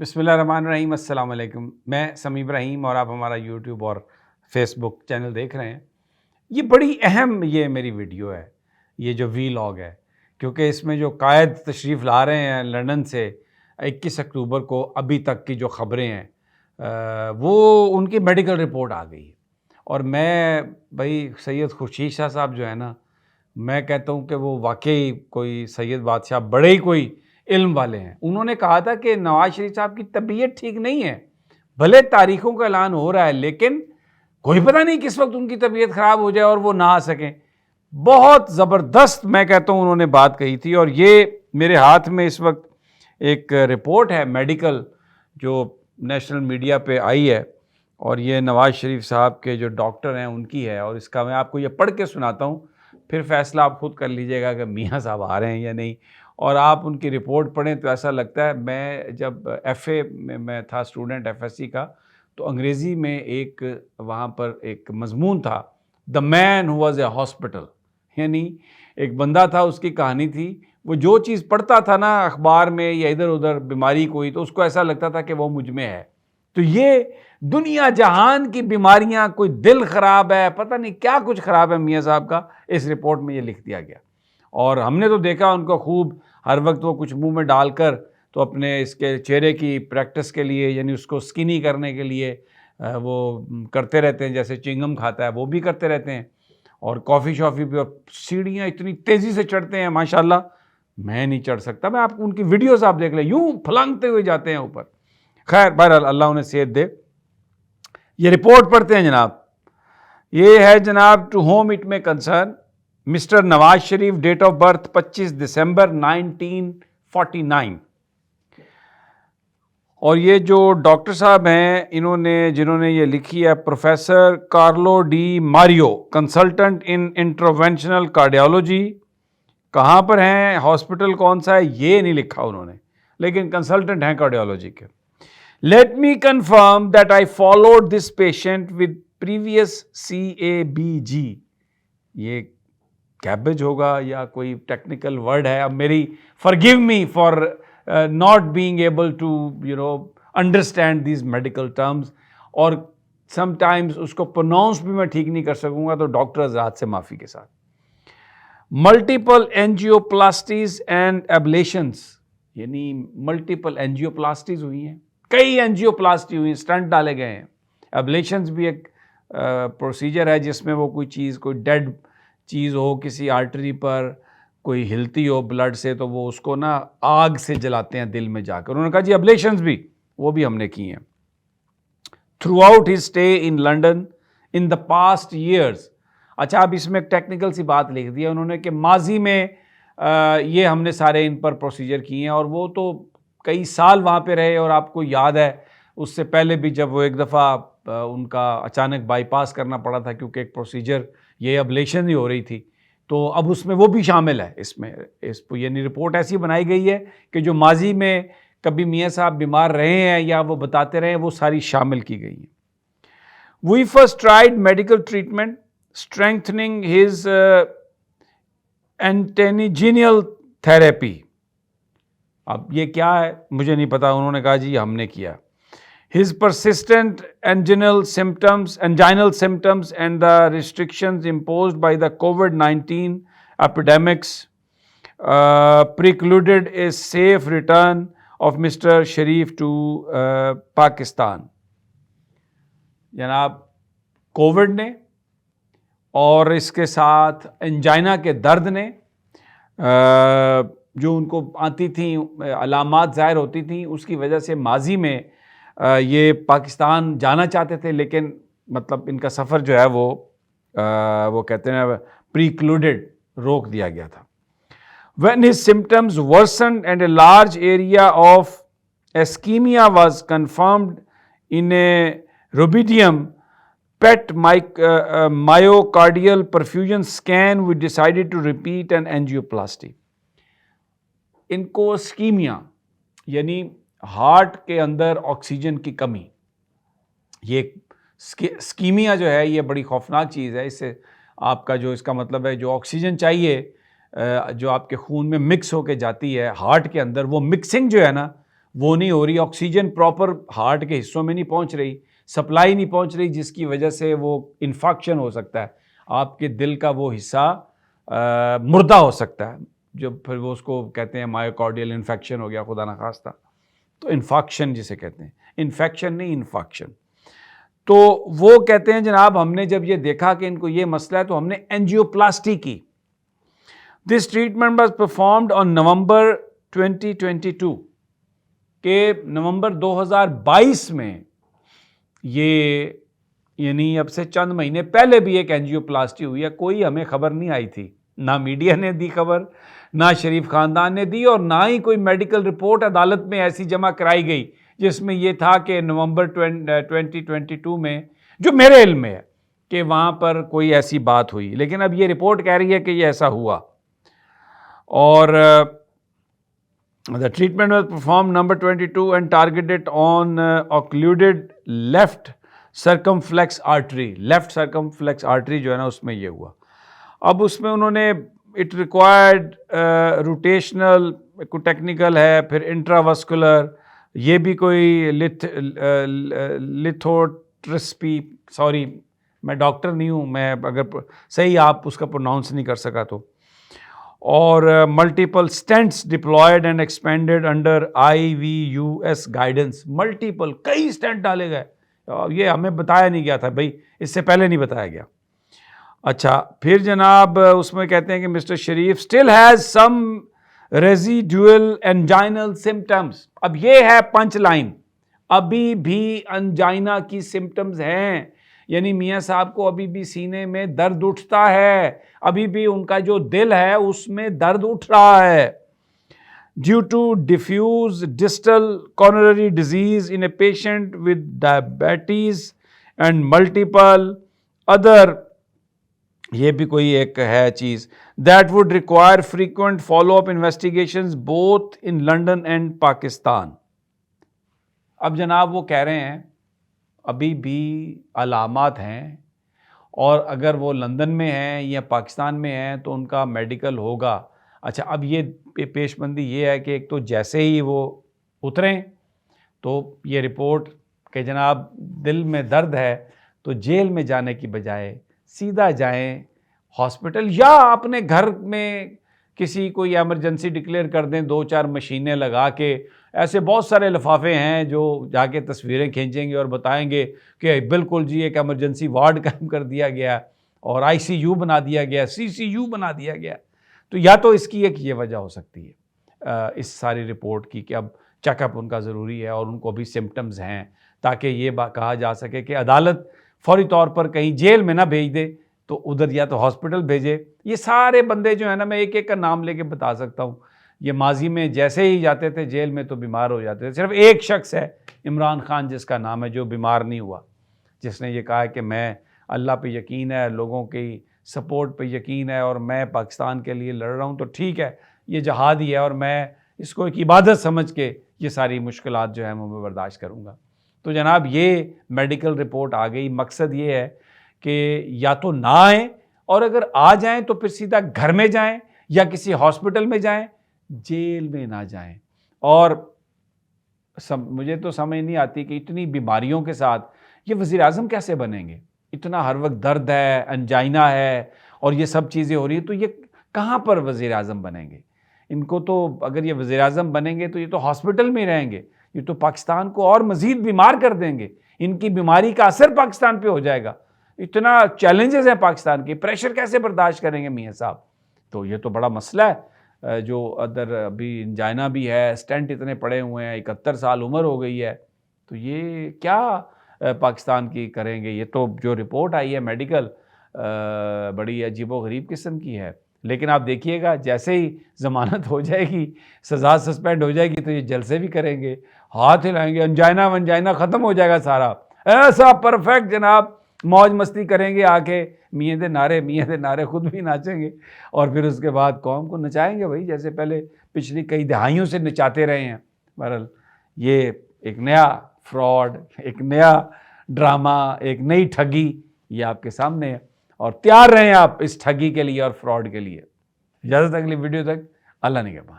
बिस्मिल्लाहिर्रहमानिर्रहीम, अस्सलाम वालेकुम। मैं समी इब्राहिम और आप हमारा यूट्यूब और फेसबुक चैनल देख रहे हैं। ये बड़ी अहम मेरी वीडियो है, ये जो वीलॉग है, क्योंकि इसमें जो कायद तशरीफ़ ला रहे हैं लंदन से 21 अक्टूबर को अभी तक की जो ख़बरें हैं वो उनकी मेडिकल रिपोर्ट आ गई है। और मैं भाई सैयद खुर्शीद शाह साहब जो है ना, मैं कहता हूँ कि वो वाकई कोई सैयद बादशाह बड़े ही कोई इल्म वाले हैं। उन्होंने कहा था कि नवाज शरीफ साहब की तबीयत ठीक नहीं है, भले तारीखों का ऐलान हो रहा है लेकिन कोई पता नहीं किस वक्त उनकी तबीयत ख़राब हो जाए और वो ना आ सकें। बहुत ज़बरदस्त मैं कहता हूँ उन्होंने बात कही थी। और ये मेरे हाथ में इस वक्त एक रिपोर्ट है मेडिकल जो नेशनल मीडिया पे आई है, और ये नवाज शरीफ साहब के जो डॉक्टर हैं उनकी है। और इसका मैं आपको ये पढ़ के सुनाता हूँ, फिर फैसला आप खुद कर लीजिएगा कि मियाँ साहब आ रहे हैं या नहीं। और आप उनकी रिपोर्ट पढ़ें तो ऐसा लगता है, मैं जब एफ़ए में मैं था स्टूडेंट एफएससी का, तो अंग्रेज़ी में एक वहाँ पर एक मज़मून था, the man who was A hospital, यानी एक बंदा था, उसकी कहानी थी। वो जो चीज़ पढ़ता था ना अखबार में या इधर उधर बीमारी कोई, तो उसको ऐसा लगता था कि वो मुझ में है। तो ये दुनिया जहान की बीमारियां, कोई दिल ख़राब है, पता नहीं क्या कुछ ख़राब है मियाँ साहब का, इस रिपोर्ट में ये लिख दिया गया। और हमने तो देखा उनको खूब, हर वक्त वो कुछ मुंह में डालकर तो अपने इसके चेहरे की प्रैक्टिस के लिए, यानी उसको स्किनी करने के लिए वो करते रहते हैं, जैसे चिंगम खाता है वो भी करते रहते हैं। और कॉफ़ी शॉफ़ी भी, और सीढ़ियाँ इतनी तेज़ी से चढ़ते हैं माशाल्लाह, मैं नहीं चढ़ सकता। मैं आपको उनकी वीडियोज़ आप देख लें, यूँ फलांगते हुए जाते हैं ऊपर। खैर बहरहाल अल्लाह उन्हें सेहत दे। ये रिपोर्ट पढ़ते हैं जनाब। ये है जनाब, to whom it may concern, mister Nawaz Sharif, date of birth 25 December 1949। और ये जो डॉक्टर साहब हैं जिन्होंने ये लिखी है, professor Carlo D Mario, consultant इन इंटरवेंशनल कार्डियोलॉजी। कहाँ पर हैं, हॉस्पिटल कौन सा है, ये नहीं लिखा उन्होंने, लेकिन कंसल्टेंट हैं कार्डियोलॉजी के। Let me confirm that I followed this patient with previous CABG। ये कैबेज होगा या कोई टेक्निकल वर्ड है। अब मेरी forgive me for not being able to understand these medical terms, और समटाइम्स उसको प्रोनाउंस भी मैं ठीक नहीं कर सकूंगा, तो डॉक्टर हज़रात से माफ़ी के साथ। मल्टीपल एंजियोप्लास्टीज एंड एब्लेशंस, यानी मल्टीपल एंजियोप्लास्टीज हुई हैं, कई एंजियोप्लास्टी हुई, स्टंट डाले गए हैं। एब्लेशंस भी एक प्रोसीजर है जिसमें वो कोई चीज़, कोई डेड चीज़ हो किसी आर्टरी पर, कोई हिलती हो ब्लड से, तो वो उसको ना आग से जलाते हैं दिल में जाकर। उन्होंने कहा जी एब्लेशंस भी, वो भी हमने की हैं। Through out his stay in London in the past years. अच्छा, अब इसमें एक टेक्निकल सी बात लिख दी है उन्होंने कि माजी में ये हमने सारे इन पर प्रोसीजर किए हैं, और वो तो कई साल वहाँ पे रहे। और आपको याद है उससे पहले भी जब वो एक दफ़ा उनका अचानक बाईपास करना पड़ा था, क्योंकि एक प्रोसीजर ये एब्लेशन ही हो रही थी, तो अब उसमें वो भी शामिल है। इसमें यानी रिपोर्ट ऐसी बनाई गई है कि जो माजी में कभी मियाँ साहब बीमार रहे हैं या वो बताते रहे हैं, वो सारी शामिल की गई हैं। We first tried medical treatment strengthening his antennageneal therapy। अब ये क्या है मुझे नहीं पता, उन्होंने कहा जी हमने किया। His persistent angina symptoms and the restrictions imposed by the COVID-19 epidemics precluded a safe return of Mr. Sharif to Pakistan। जनाब, कोविड ने और इसके साथ एंजाइना के दर्द ने, जो उनको आती थी, अलामात ज़ाहिर होती थी, उसकी वजह से माजी में ये पाकिस्तान जाना चाहते थे, लेकिन मतलब इनका सफ़र जो है वो कहते हैं प्रीक्लूडेड, रोक दिया गया था। When his symptoms worsened and a large area of ischemia was confirmed in a rubidium PET myocardial perfusion scan, we decided to repeat an angioplasty। इनको स्कीमिया यानी हार्ट के अंदर ऑक्सीजन की कमी, ये स्कीमिया जो है ये बड़ी खौफनाक चीज़ है। इससे आपका जो, इसका मतलब है जो ऑक्सीजन चाहिए जो आपके खून में मिक्स होके जाती है हार्ट के अंदर, वो मिक्सिंग जो है ना वो नहीं हो रही, ऑक्सीजन प्रॉपर हार्ट के हिस्सों में नहीं पहुंच रही, सप्लाई नहीं पहुंच रही, जिसकी वजह से वो इन्फेक्शन हो सकता है, आपके दिल का वो हिस्सा मुर्दा हो सकता है, जो फिर वो उसको कहते हैं मायोकार्डियल इन्फेक्शन हो गया खुदा ना खास्ता, तो इन्फेक्शन जिसे कहते हैं, इन्फेक्शन नहीं इन्फेक्शन। तो वो कहते हैं जनाब हमने जब ये देखा कि इनको ये मसला है तो हमने एंजियोप्लास्टी की। This treatment was performed on November 2022 के नवंबर 2022 में, ये यानी अब से चंद महीने पहले भी एक एंजियोप्लास्टी हुई है, कोई हमें खबर नहीं आई थी, ना मीडिया ने दी खबर, ना शरीफ खानदान ने दी, और ना ही कोई मेडिकल रिपोर्ट अदालत में ऐसी जमा कराई गई जिसमें यह था कि नवंबर 2022 में, जो मेरे इल्म में है कि वहाँ पर कोई ऐसी बात हुई। लेकिन अब ये रिपोर्ट कह रही है कि ये ऐसा हुआ। और the treatment was perform number 22 and targeted on occluded left circumflex artery, left circumflex artery जो है ना उसमें ये हुआ। अब उसमें उन्होंने इट रिक्वायर्ड रोटेशनल, कोई टेक्निकल है, फिर इंट्रावस्कुलर, ये भी कोई लिथोट्रिस्पी, सॉरी मैं डॉक्टर नहीं हूँ, मैं अगर सही आप उसका प्रोनाउंस नहीं कर सका तो, और multiple stents deployed and expanded under IVUS guidance, multiple कई स्टेंट डाले गए, ये हमें बताया नहीं गया था भाई, इससे पहले नहीं बताया गया। अच्छा, फिर जनाब उसमें कहते हैं कि mister Sharif still has some residual anginal symptoms. अब ये है पंच लाइन, अभी भी अंजाइना की सिम्टम्स हैं, यानी मियाँ साहब को अभी भी सीने में दर्द उठता है, अभी भी उनका जो दिल है उसमें दर्द उठ रहा है। Due to diffuse distal coronary disease in a patient with diabetes and multiple other, ये भी कोई एक है चीज़, that would require frequent follow up investigations both in London and Pakistan. अब जनाब वो कह रहे हैं अभी भी अलामात हैं, और अगर वो लंदन में हैं या पाकिस्तान में हैं तो उनका मेडिकल होगा। अच्छा, अब ये पेशबंदी ये है कि एक तो जैसे ही वो उतरें तो ये रिपोर्ट कि जनाब दिल में दर्द है, तो जेल में जाने की बजाय सीधा जाएं हॉस्पिटल, या अपने घर में किसी कोई एमरजेंसी डिक्लेयर कर दें, 2-4 मशीनें लगा के। ऐसे बहुत सारे लिफाफे हैं जो जाके तस्वीरें खींचेंगे और बताएंगे कि बिल्कुल जी एक एमरजेंसी वार्ड कायम कर दिया गया और ICU बना दिया गया, CCU बना दिया गया। तो या तो इसकी एक ये वजह हो सकती है इस सारी रिपोर्ट की कि अब चेकअप उनका ज़रूरी है और उनको भी सिम्टम्स हैं, ताकि ये कहा जा सके कि अदालत फौरी तौर पर कहीं जेल में ना भेज दे तो उधर या तो हॉस्पिटल भेजे। ये सारे बंदे जो है ना, मैं एक एक का नाम लेके बता सकता हूँ, ये माजी में जैसे ही जाते थे जेल में तो बीमार हो जाते थे। सिर्फ एक शख्स है इमरान खान जिसका नाम है, जो बीमार नहीं हुआ, जिसने ये कहा कि मैं अल्लाह पे यकीन है, लोगों की सपोर्ट पे यकीन है और मैं पाकिस्तान के लिए लड़ रहा हूँ, तो ठीक है ये जहाद ही है और मैं इसको एक इबादत समझ के ये सारी मुश्किलात जो है मैं बर्दाश्त करूँगा। तो जनाब ये मेडिकल रिपोर्ट आ गई। मकसद ये है कि या तो ना आए, और अगर आ जाएं तो फिर सीधा घर में जाएं या किसी हॉस्पिटल में जाएं, जेल में ना जाएं। और मुझे तो समझ नहीं आती कि इतनी बीमारियों के साथ ये वज़ीर आज़म कैसे बनेंगे। इतना हर वक्त दर्द है, अंजाइना है और ये सब चीज़ें हो रही हैं, तो ये कहाँ पर वज़ीर आज़म बनेंगे। इनको तो अगर ये वज़ीर आज़म बनेंगे तो ये तो हॉस्पिटल में रहेंगे, ये तो पाकिस्तान को और मज़ीद बीमार कर देंगे, इनकी बीमारी का असर पाकिस्तान पे हो जाएगा। इतना चैलेंजेस हैं पाकिस्तान के, प्रेशर कैसे बर्दाश्त करेंगे मियाँ साहब। तो ये तो बड़ा मसला है। जो अदर अभी इंजाइना भी है, स्टेंट इतने पड़े हुए हैं, 71 साल उम्र हो गई है, तो ये क्या पाकिस्तान की करेंगे। ये तो जो रिपोर्ट आई है मेडिकल बड़ी अजीबोगरीब किस्म की है। लेकिन आप देखिएगा जैसे ही ज़मानत हो जाएगी, सज़ा सस्पेंड हो जाएगी, तो ये जलसे भी करेंगे, हाथ हिलाएंगे, अंजाइना वंजाइना ख़त्म हो जाएगा सारा, ऐसा परफेक्ट जनाब मौज मस्ती करेंगे आके, मियाँ दे नारे खुद भी नाचेंगे और फिर उसके बाद कौम को नचाएंगे भाई, जैसे पहले पिछली कई दहाइयों से नचाते रहे हैं। बहरहाल ये एक नया फ्रॉड, एक नया ड्रामा, एक नई ठगी ये आपके सामने है, और तैयार रहें आप इस ठगी के लिए और फ्रॉड के लिए। इजाज़त अगली वीडियो तक, अल्लाह निगहबान।